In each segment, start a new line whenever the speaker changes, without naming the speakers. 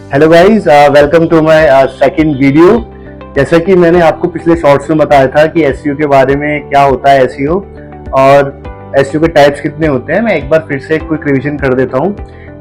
Hello guys, welcome to my second video. जैसा कि मैंने आपको पिछले शॉर्ट्स में बताया था कि एसईओ के बारे में क्या होता है एसईओ और एसईओ के टाइप्स कितने होते हैं, मैं एक बार फिर से क्विक रिवीजन कर देता हूं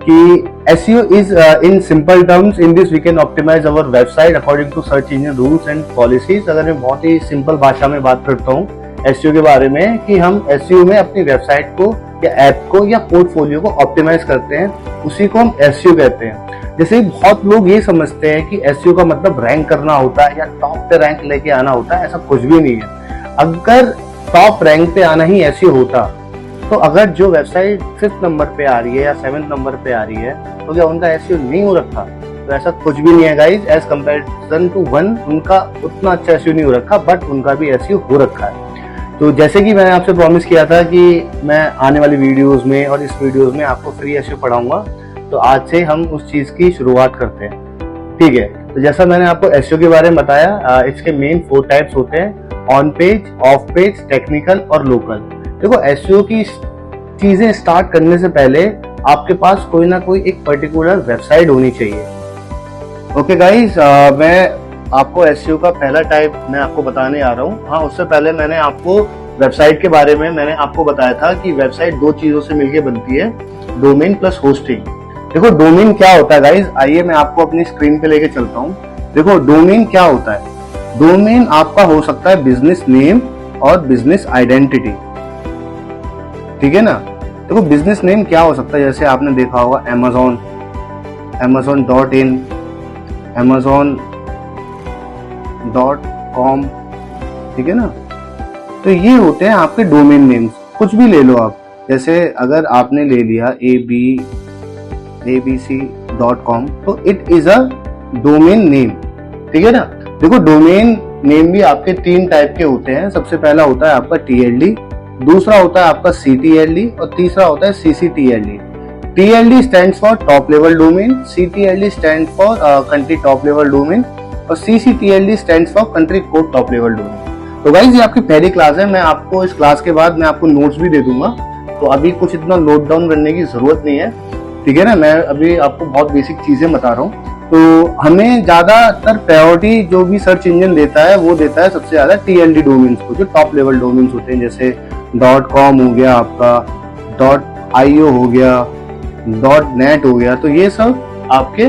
कि SEO is in simple terms in this we can optimise our website according to search engine rules and policies. अगर मैं बहुत ही सिंपल भाषा में बात करता हूँ एसईओ के बारे में कि हम एसईओ में अपनी वेबसाइट को या ऐप को या पोर्टफोलियो को ऑप्टिमाइज करते हैं, उसी को हम एसईओ कहते हैं। जैसे बहुत लोग ये समझते हैं कि एसईओ का मतलब रैंक करना होता है या टॉप पे रैंक लेके आना होता है, ऐसा कुछ भी नहीं है। अगर टॉप रैंक पे आना ही एसईओ होता तो अगर जो वेबसाइट 5th नंबर पे आ रही है या 7th नंबर पे आ रही है तो क्या उनका एसईओ नहीं हो रखा? तो ऐसा कुछ भी नहीं है guys. As comparison to one उनका उतना अच्छा एसईओ नहीं हो रखा, बट उनका भी एसईओ हो रखा है। तो जैसे कि मैंने आपसे प्रॉमिस किया था कि मैं आने वाली वीडियोस में और इस वीडियोस में आपको फ्री एसईओ पढ़ाऊंगा, तो आज से हम उस चीज की शुरुआत करते हैं। ठीक है, तो जैसा मैंने आपको एसईओ के बारे में बताया, इसके मेन 4 टाइप्स होते हैं: on page, of page, technical और लोकल। देखो, एसईओ की चीजें स्टार्ट करने से पहले आपके पास कोई ना कोई एक पर्टिकुलर वेबसाइट होनी चाहिए। ओके गाइस, मैं आपको एसईओ का पहला टाइप मैं आपको बताने आ रहा हूँ। हाँ, उससे पहले मैंने आपको वेबसाइट के बारे में मैंने आपको बताया था कि वेबसाइट 2 चीजों से मिलकर बनती है, डोमेन प्लस होस्टिंग। देखो, डोमेन क्या होता है गाइज, आइए मैं आपको अपनी स्क्रीन पे लेके चलता हूँ। देखो, डोमेन क्या होता है। डोमेन आपका हो सकता है बिजनेस नेम और बिजनेस आइडेंटिटी। ठीक है ना। देखो, बिजनेस नेम क्या हो सकता है, जैसे आपने देखा होगा Amazon, Amazon.in, Amazon.com। ठीक है ना। तो ये होते हैं आपके डोमेन नेम्स। कुछ भी ले लो आप, जैसे अगर आपने ले लिया abc.com तो it is a domain name. ठीक है ना। देखो, डोमेन नेम भी आपके 3 टाइप के होते हैं। सबसे पहला होता है आपका TLD, दूसरा होता है आपका CTLD और तीसरा होता है CCTLD। TLD stands for top level domain, CTLD stands for country top level domain और CCTLD stands for country code top level domain. तो गाइस, ये आपकी पहली क्लास है। मैं आपको इस क्लास के बाद मैं आपको नोट्स भी दे दूंगा, तो अभी कुछ इतना नोट डाउन करने की जरूरत नहीं है। ठीक है ना। मैं अभी आपको बहुत बेसिक चीजें बता रहा हूँ। तो हमें ज्यादातर प्रायोरिटी जो भी सर्च इंजन देता है वो देता है सबसे ज्यादा TLD डोमेन्स को, जो टॉप लेवल डोमेन्स होते हैं, जैसे .com हो गया, आपका .io हो गया, .net हो गया। तो ये सब आपके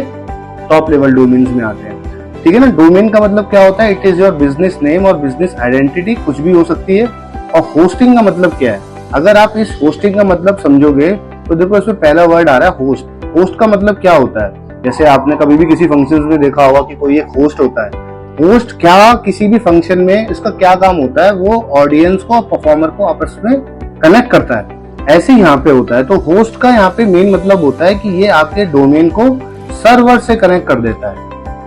टॉप लेवल डोमेन्स में आते हैं। ठीक है ना। डोमेन का मतलब क्या होता है, it is your business name और बिजनेस आइडेंटिटी, कुछ भी हो सकती है। और होस्टिंग का मतलब क्या है, अगर आप इस होस्टिंग का मतलब समझोगे तो देखो, इसमें पहला वर्ड आ रहा है होस्ट। होस्ट का मतलब क्या होता है, जैसे आपने कभी भी किसी फंक्शन में देखा होगा कि कोई एक होस्ट होता है। होस्ट क्या, किसी भी फंक्शन में इसका क्या काम होता है, वो ऑडियंस को और परफॉर्मर को आपस में कनेक्ट करता है। ऐसे ही यहाँ पे होता है। तो होस्ट का यहाँ पे मेन मतलब होता है कि ये आपके डोमेन को सर्वर से कनेक्ट कर देता है।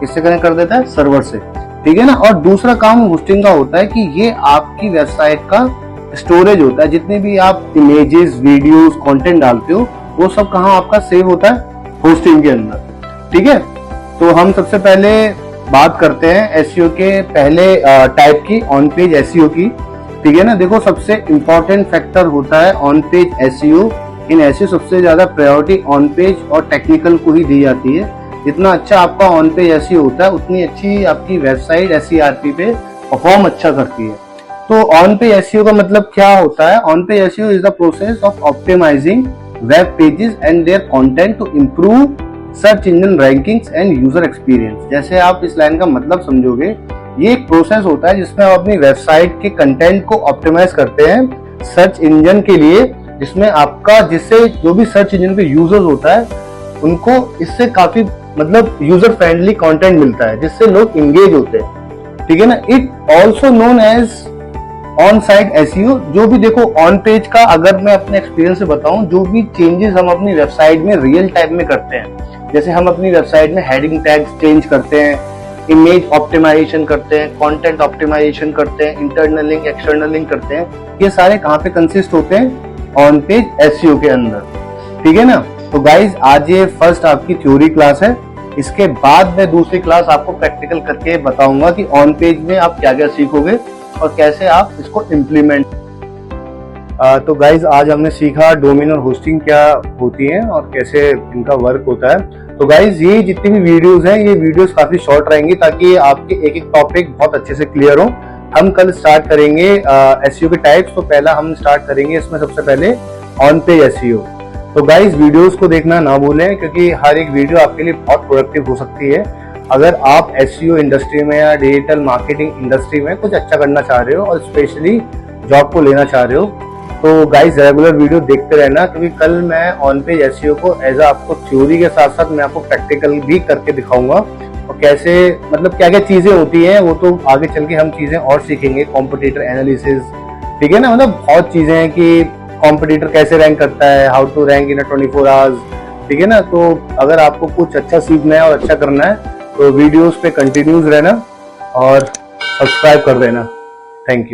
किससे कनेक्ट कर देता है? सर्वर से। ठीक है ना। और दूसरा काम होस्टिंग का होता है कि ये आपकी वेबसाइट का स्टोरेज होता है। जितने भी आप इमेजेस, वीडियोस, कंटेंट डालते हो, वो सब कहाँ आपका सेव होता है? होस्टिंग के अंदर। ठीक है। तो हम सबसे पहले बात करते हैं एसईओ के पहले टाइप की, ऑन पेज एसईओ की। ठीक है ना। देखो, सबसे इंपॉर्टेंट फैक्टर होता है on page SEO. In SEO सबसे ज्यादा प्रायोरिटी ऑन पेज और टेक्निकल को ही दी जाती है। जितना अच्छा आपका ऑन पेज एसईओ होता है, उतनी अच्छी आपकी वेबसाइट SERP पे परफॉर्म अच्छा करती है। तो ऑन पेज एसईओ का मतलब क्या होता है? On page SEO is the process of optimising web pages and their content to improve search engine rankings and user experience. जैसे आप इस लाइन का मतलब समझोगे, ये एक प्रोसेस होता है जिसमें आप अपनी वेबसाइट के कंटेंट को ऑप्टिमाइज करते हैं सर्च इंजन के लिए, जिसमें आपका, जिससे जो भी सर्च इंजन पे यूजर्स होता है उनको इससे काफी मतलब यूजर फ्रेंडली कंटेंट मिलता है, जिससे लोग इंगेज होते हैं। ठीक है ना। It also known as on site SEO. जो भी देखो, ऑन पेज का अगर मैं अपने एक्सपीरियंस से बताऊं, जो भी चेंजेस हम अपनी वेबसाइट में रियल टाइम में करते हैं, जैसे हम अपनी वेबसाइट में हेडिंग टैग्स चेंज करते हैं, इमेज ऑप्टिमाइजेशन करते हैं, कंटेंट ऑप्टिमाइजेशन करते हैं, इंटरनल लिंक, एक्सटर्नल लिंक करते हैं, ये सारे कहाँ पे कंसिस्ट होते हैं? ऑन पेज एसईओ के अंदर। ठीक है ना। तो गाइज, आज ये फर्स्ट आपकी थ्योरी क्लास है। इसके बाद मैं दूसरी क्लास आपको प्रैक्टिकल करके बताऊंगा कि ऑन पेज में आप क्या क्या सीखोगे और कैसे आप इसको इम्प्लीमेंट। तो गाइज, आज हमने सीखा डोमेन और होस्टिंग क्या होती है और कैसे इनका वर्क होता है। तो गाइज ये जितनी भी वीडियोस हैं ये वीडियोस काफी शॉर्ट रहेंगी ताकि आपके एक एक टॉपिक बहुत अच्छे से क्लियर हो। हम कल स्टार्ट करेंगे एसईओ के टाइप्स। तो पहला हम स्टार्ट करेंगे इसमें सबसे पहले ऑन पेज एसईओ। तो गाइज वीडियोस को देखना ना भूलें क्योंकि हर एक वीडियो आपके लिए बहुत प्रोडक्टिव हो सकती है। अगर आप एसईओ इंडस्ट्री में या डिजिटल मार्केटिंग इंडस्ट्री में कुछ अच्छा करना चाह रहे हो और स्पेशली जॉब को लेना चाह रहे हो तो गाइज रेगुलर वीडियो देखते रहना, क्योंकि कल मैं ऑन पेज एसईओ को एज आपको थ्योरी के साथ साथ मैं आपको प्रैक्टिकल भी करके दिखाऊंगा और कैसे मतलब क्या क्या चीजें होती हैं वो तो आगे चल के हम चीजें और सीखेंगे। कॉम्पिटिटर एनालिसिस, ठीक है ना, मतलब बहुत चीजें हैं कि कॉम्पिटिटर कैसे रैंक करता है, how to rank in 24 hours, ठीक है ना। तो अगर आपको कुछ अच्छा सीखना है और अच्छा करना है तो वीडियोस पे कंटिन्यूज रहना और सब्सक्राइब कर देना। Thank you.